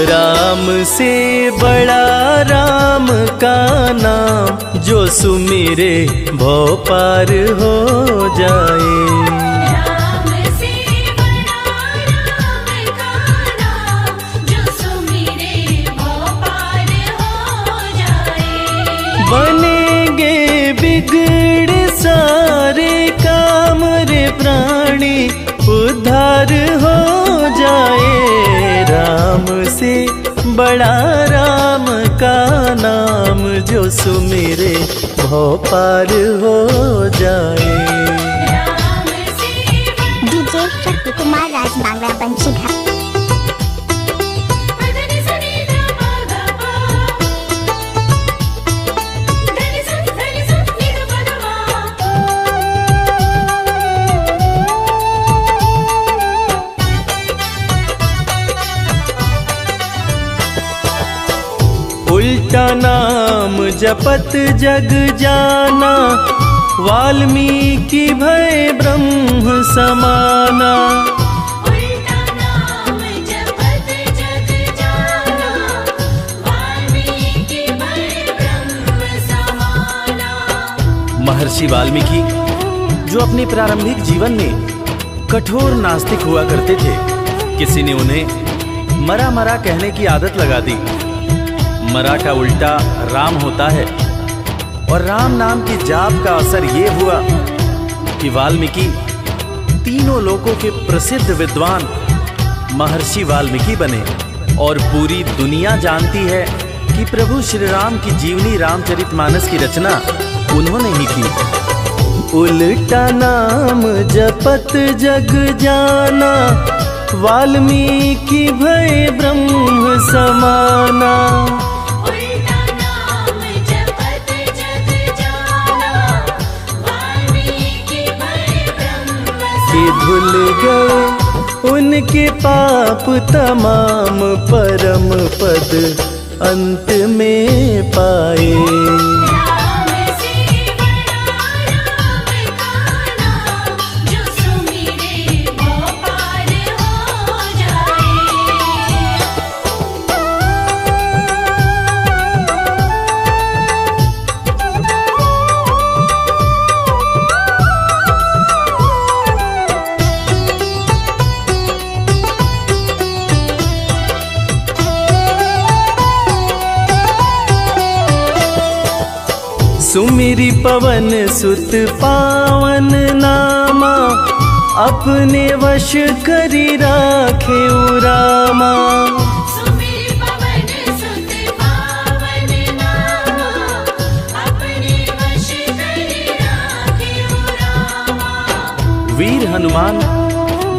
राम से बड़ा राम का नाम, जो सुमिरे भव पार हो जाए। राम से बड़ा राम का नाम, जो सुमिरे भव पार हो जाए। बनेंगे बिगड़े सारे काम रे प्राणी, उद्धार हो जाए। राम से बड़ा राम का नाम, जो सुमिरे भव पार हो जाए। राम से डीजे शक्ति कुमार राज बांग्ला बंशीधर। धनि सनि ध प ध प, धनि स नि ध प ध उल्टा नाम जपत जग जाना, वाल्मीकि भय ब्रह्म समाना। उल्टा नाम जपत जग जाना, वाल्मीकि भय ब्रह्म समाना। महर्षि वाल्मीकि जो अपने प्रारंभिक जीवन में कठोर नास्तिक हुआ करते थे, किसी ने उन्हें मरा मरा कहने की आदत लगा दी। मरा का उल्टा राम होता है, और राम नाम की जाप का असर ये हुआ कि वाल्मीकि तीनों लोकों के प्रसिद्ध विद्वान महर्षि वाल्मीकि बने। और पूरी दुनिया जानती है कि प्रभु श्री राम की जीवनी रामचरितमानस की रचना उन्होंने ही की। उल्टा नाम जपत जग जाना, वाल्मीकि भय ब्रह्म समाना। उल्टा नाम जपत जग जाना, वाल्मीकि भय ब्रह्म कि धुल गए उनके पाप तमाम, परम पद अंत में पाए। राम से बड़ा राम का नाम, जो सुमिरे भव पार हो जाए। सुमिरि पवन सुत पावन नामा, अपने वश करी राखे रामा। सुमिर पवन सुत पावन नामा, अपने वश करि राखे रामा। वीर हनुमान,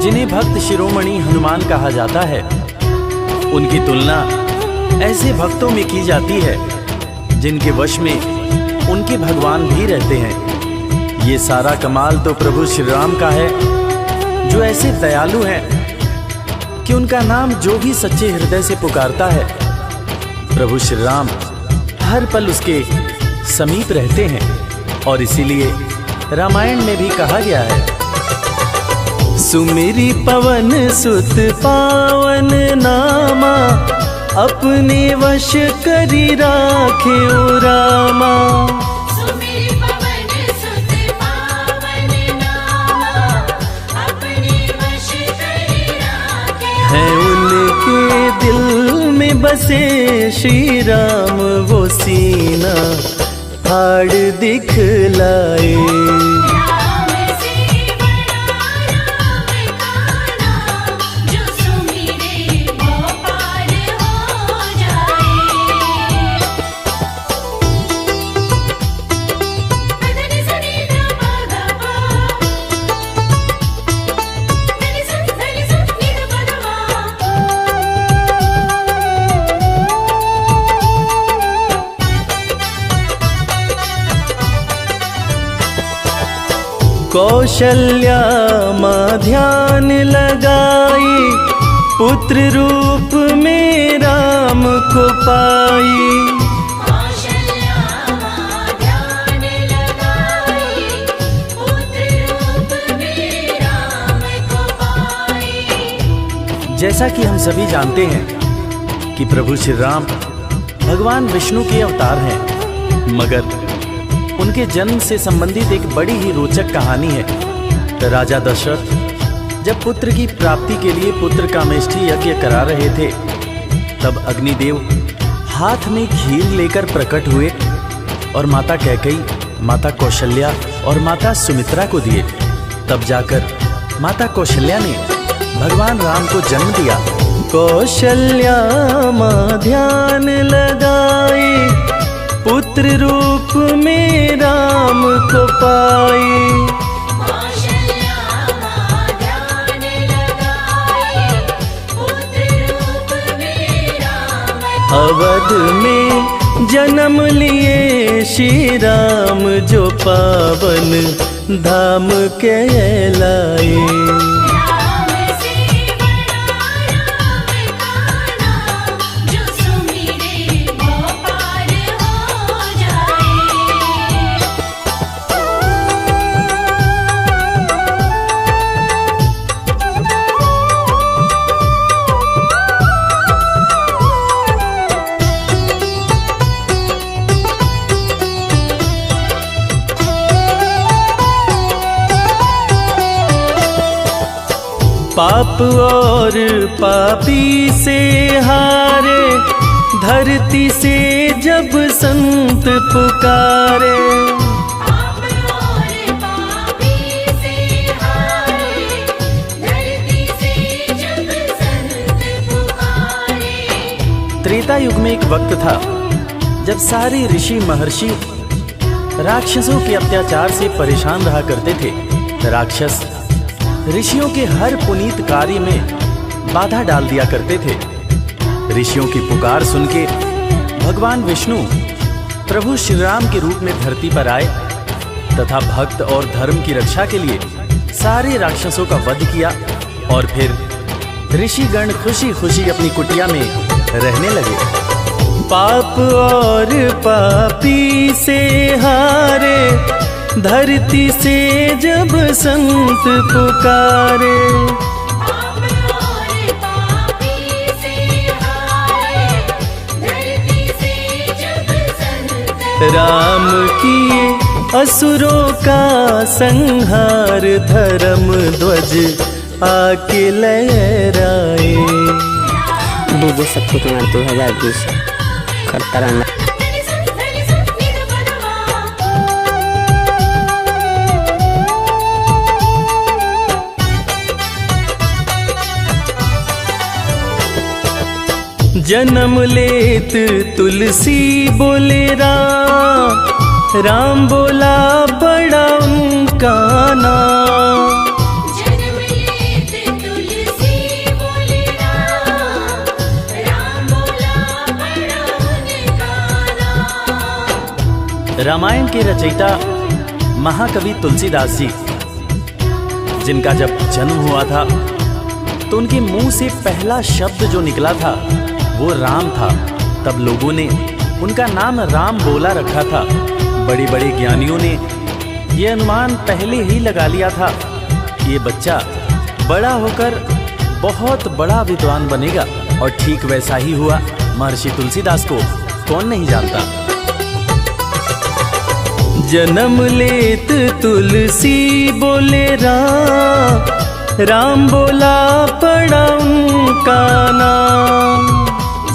जिन्हें भक्त शिरोमणि हनुमान कहा जाता है, उनकी तुलना ऐसे भक्तों में की जाती है जिनके वश में उनके भगवान भी रहते हैं। ये सारा कमाल तो प्रभु श्री राम का है, जो ऐसे दयालु हैं कि उनका नाम जो भी सच्चे हृदय से पुकारता है, प्रभु श्री राम हर पल उसके समीप रहते हैं। और इसीलिए रामायण में भी कहा गया है, सुमिरि पवन सुत पावन नामा, अपने वश करी राखे रामा। सुमिर पवन सुत पावन नामा, अपने वश करि राखे। है उनके दिल में बसे श्री राम, वो सीना फाड़ दिखलाए। राम से बड़ा राम का नाम, जो सुमिरे भव पार हो जाए। धनि सनि ध प ध प, धनि स नि ध प ध कौशल्या माँ ध्यान लगाई, पुत्र रूप में राम को पाई। कौशल्या माँ ध्यान लगाई, पुत्र रूप में राम को पाई। जैसा कि हम सभी जानते हैं कि प्रभु श्री राम भगवान विष्णु के अवतार हैं, मगर उनके जन्म से संबंधित एक बड़ी ही रोचक कहानी है। राजा दशरथ जब पुत्र की प्राप्ति के लिए पुत्र कामेष्ठी यज्ञ करा रहे थे, तब अग्निदेव हाथ में खील लेकर प्रकट हुए और माता कैकेयी, माता कौशल्या और माता सुमित्रा को दिए। तब जाकर माता कौशल्या ने भगवान राम को जन्म दिया। कौशल्या माँ ध्यान लगाई, पुत्र रूप में राम को पाई। कौशल्या माँ ध्यान लगाई, पुत्र रूप में राम अवध में जन्म लिए श्री राम, जो पावन धाम कहलाए। राम से बड़ा राम का नाम, जो सुमिरे वो पार हो जाए। पाप और पापी से हारे, धरती से जब संत पुकारे। पाप और पापी से हारे, धरती से जब संत पुकारे। त्रेता युग में एक वक्त था जब सारे ऋषि महर्षि राक्षसों के अत्याचार से परेशान रहा करते थे। राक्षस ऋषियों के हर पुनीत कार्य में बाधा डाल दिया करते थे। ऋषियों की पुकार सुन के भगवान विष्णु प्रभु श्री राम के रूप में धरती पर आए तथा भक्त और धर्म की रक्षा के लिए सारे राक्षसों का वध किया और फिर ऋषिगण खुशी खुशी अपनी कुटिया में रहने लगे। पाप और पापी से हारे, धरती से जब संत पुकारे। पाप और पापी से हारे, धरती से जब संत राम किए असुरों का संहार, धर्म ध्वज आके लहराए। डीजे शक्ति कुमार 2020 करता रहना। जन्म लेत तुलसी बोले राम, राम बोला बड़ा उनका नाम। जन्म लेत तुलसी बोले राम, राम बोला बड़ा उनका नाम। रामायण के रचयिता महाकवि तुलसीदास जी, जिनका जब जन्म हुआ था तो उनके मुंह से पहला शब्द जो निकला था वो राम था। तब लोगों ने उनका नाम राम बोला रखा था। बड़े बड़े ज्ञानियों ने ये अनुमान पहले ही लगा लिया था कि ये बच्चा बड़ा होकर बहुत बड़ा विद्वान बनेगा, और ठीक वैसा ही हुआ। महर्षि तुलसीदास को कौन नहीं जानता। जन्म लेत तुलसी बोले राम, राम बोला पड़ा उनका नाम।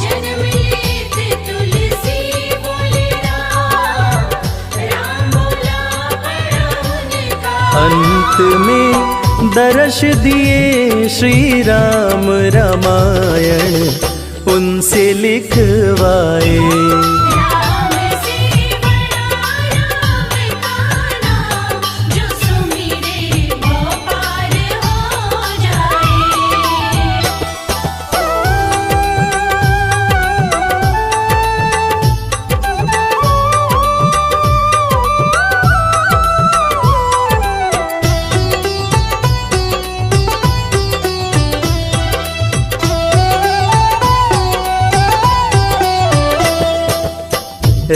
जन्म लेत तुलसी बोले राम, राम बोला बड़ा उनका। अंत में दर्श दिए श्री राम, रामायण उनसे लिखवाए। राम से बड़ा राम का नाम, जो सुमिरे वो पार हो जाए।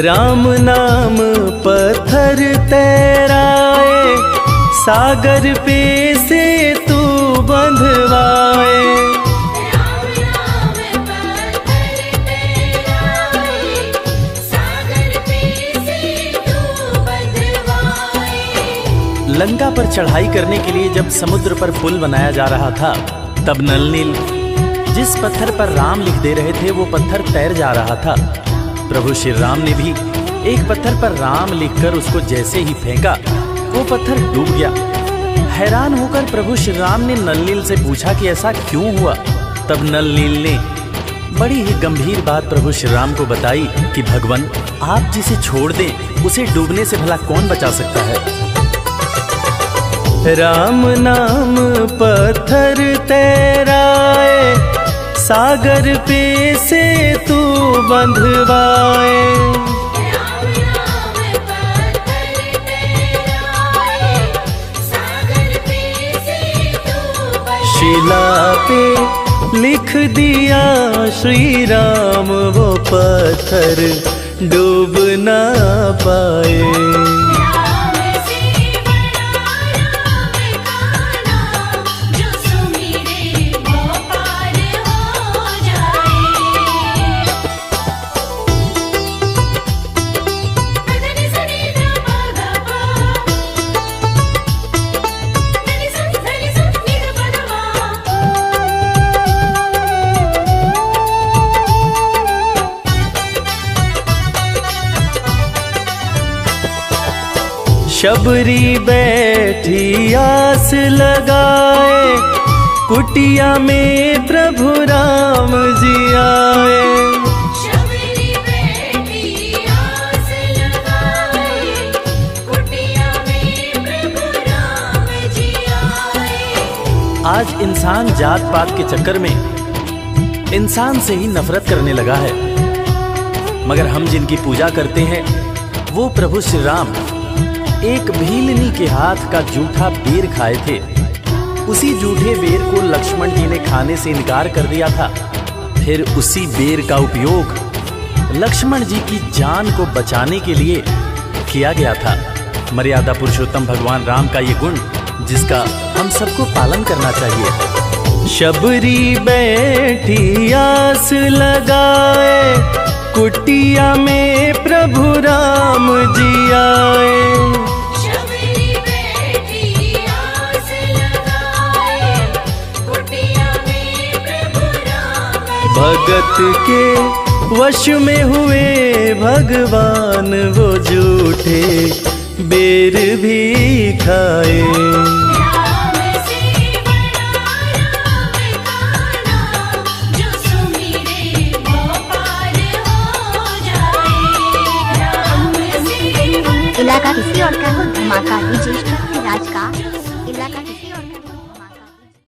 राम नाम पत्थर तैराए, सागर पे से तू बंधवाए। राम नाम पत्थर लंका पर चढ़ाई करने के लिए जब समुद्र पर पुल बनाया जा रहा था, तब नल नील जिस पत्थर पर राम लिख दे रहे थे वो पत्थर तैर जा रहा था। प्रभु श्री राम ने भी एक पत्थर पर राम लिखकर उसको जैसे ही फेंका, वो पत्थर डूब गया। हैरान होकर प्रभु श्री राम ने नल नील से पूछा कि ऐसा क्यों हुआ। तब नल नील ने बड़ी ही गंभीर बात प्रभु श्री राम को बताई कि भगवान, आप जिसे छोड़ दें उसे डूबने से भला कौन बचा सकता है। राम नाम पत्थर तैराए, सागर पे से तू बंधवाए। राम नाम पत्थर तैराए, सागर पे से तू बंधवाए। शिला पे लिख दिया श्री राम, वो पत्थर डूब ना पाए। राम से बड़ा राम का नाम, जो सुमिरे वो पार हो जाए। धनि सनि ध प ध प, धनि स नि ध प ध मा। शबरी बैठी आस लगाए, कुटिया में प्रभु राम जी आए। शबरी बैठी आस लगाए, कुटिया में प्रभु राम जी आए। आज इंसान जात पात के चक्कर में इंसान से ही नफरत करने लगा है, मगर हम जिनकी पूजा करते हैं वो प्रभु श्री राम एक भीलनी के हाथ का जूठा बेर खाए थे। उसी जूठे बेर को लक्ष्मण जी ने खाने से इनकार कर दिया था। फिर उसी बेर का उपयोग लक्ष्मण जी की जान को बचाने के लिए किया गया था। मर्यादा पुरुषोत्तम भगवान राम का ये गुण जिसका हम सबको पालन करना चाहिए। शबरी बैठी आस लगाए, कुटिया में प्रभु राम जी आए। शबरी बैठी आस लगाए, कुटिया में प्रभु राम जी भगत के वश में हुए भगवान, वो जूठे बेर भी खाए। राम से बड़ा राम का नाम, जो सुमिरे वो पार हो जाए। राम से इलाका किसी और का हो, धमाका डीजे राज का